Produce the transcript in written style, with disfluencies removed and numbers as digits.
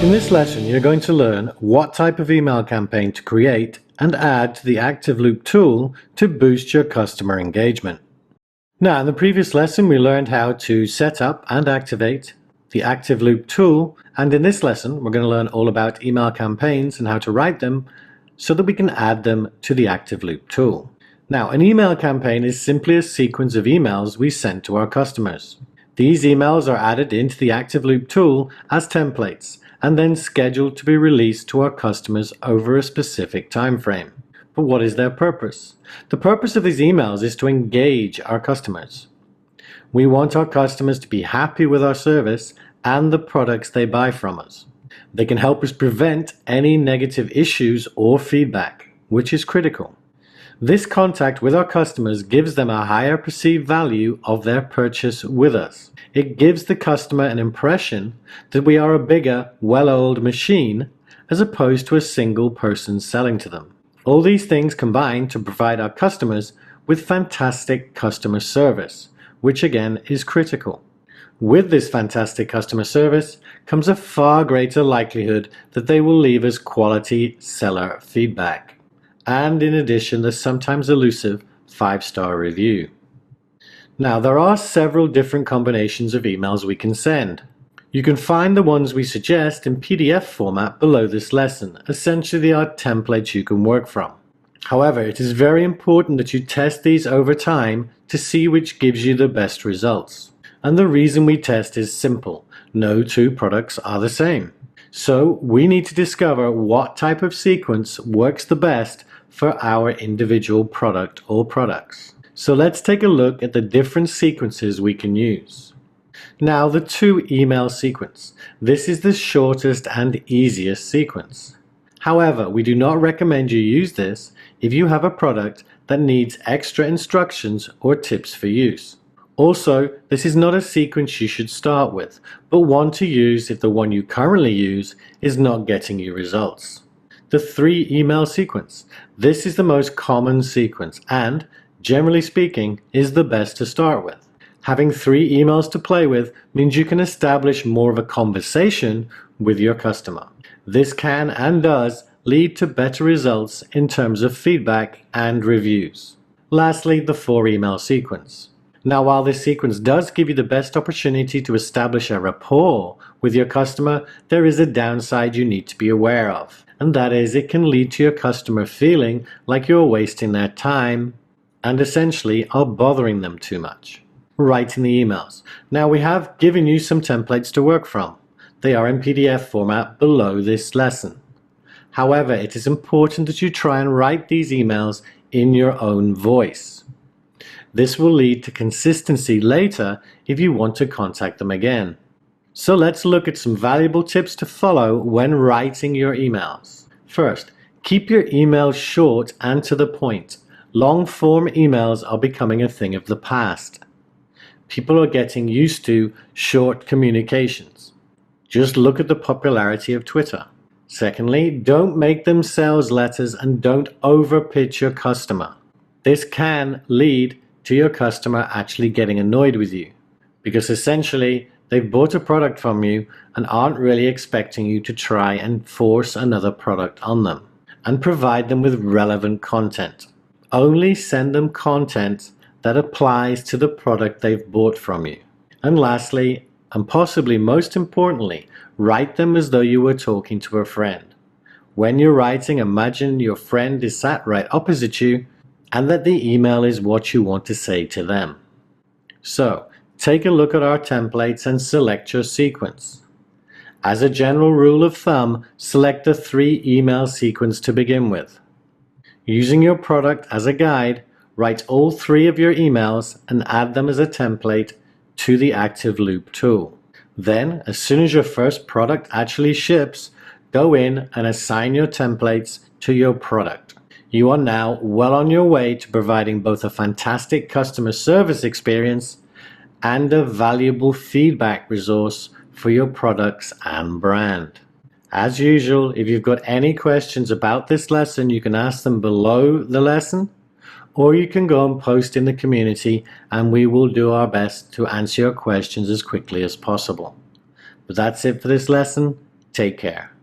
In this lesson, you're going to learn what type of email campaign to create and add to the ActiveLoop tool to boost your customer engagement. Now, in the previous lesson, we learned how to set up and activate the ActiveLoop tool, and in this lesson, we're going to learn all about email campaigns and how to write them so that we can add them to the ActiveLoop tool. Now, an email campaign is simply a sequence of emails we send to our customers. These emails are added into the ActiveLoop tool as templates and then scheduled to be released to our customers over a specific time frame. But what is their purpose? The purpose of these emails is to engage our customers. We want our customers to be happy with our service and the products they buy from us. They can help us prevent any negative issues or feedback, which is critical. This contact with our customers gives them a higher perceived value of their purchase with us. It gives the customer an impression that we are a bigger, well-oiled machine as opposed to a single person selling to them. All these things combine to provide our customers with fantastic customer service, which again is critical. With this fantastic customer service comes a far greater likelihood that they will leave us quality seller feedback. And in addition, the sometimes elusive 5-star review. Now, there are several different combinations of emails we can send. You can find the ones we suggest in PDF format below this lesson. Essentially, they are templates you can work from. However, it is very important that you test these over time to see which gives you the best results. And the reason we test is simple. No two products are the same. So we need to discover what type of sequence works the best for our individual product or products. So let's take a look at the different sequences we can use. Now, the to-email sequence. This is the shortest and easiest sequence. However, we do not recommend you use this if you have a product that needs extra instructions or tips for use. Also, this is not a sequence you should start with, but one to use if the one you currently use is not getting you results. The 3-email sequence. This is the most common sequence and, generally speaking, is the best to start with. Having 3 emails to play with means you can establish more of a conversation with your customer. This can and does lead to better results in terms of feedback and reviews. Lastly, the 4-email sequence. Now, while this sequence does give you the best opportunity to establish a rapport with your customer, there is a downside you need to be aware of. And that is, it can lead to your customer feeling like you're wasting their time and essentially are bothering them too much. Writing the emails. Now, we have given you some templates to work from. They are in PDF format below this lesson. However, it is important that you try and write these emails in your own voice. This will lead to consistency later if you want to contact them again. So let's look at some valuable tips to follow when writing your emails. First, keep your emails short and to the point. Long-form emails are becoming a thing of the past. People are getting used to short communications. Just look at the popularity of Twitter. Secondly, don't make them sales letters and don't over-pitch your customer. This can lead to your customer actually getting annoyed with you, because essentially they've bought a product from you and aren't really expecting you to try and force another product on them. And provide them with relevant content. Only send them content that applies to the product they've bought from you. And lastly, and possibly most importantly, write them as though you were talking to a friend. When you're writing, imagine your friend is sat right opposite you and that the email is what you want to say to them. So, take a look at our templates and select your sequence. As a general rule of thumb, select the 3-email sequence to begin with. Using your product as a guide, write all 3 of your emails and add them as a template to the ActiveLoop tool. Then, as soon as your first product actually ships, go in and assign your templates to your product. You are now well on your way to providing both a fantastic customer service experience and a valuable feedback resource for your products and brand. As usual, if you've got any questions about this lesson, you can ask them below the lesson, or you can go and post in the community and we will do our best to answer your questions as quickly as possible. But that's it for this lesson. Take care.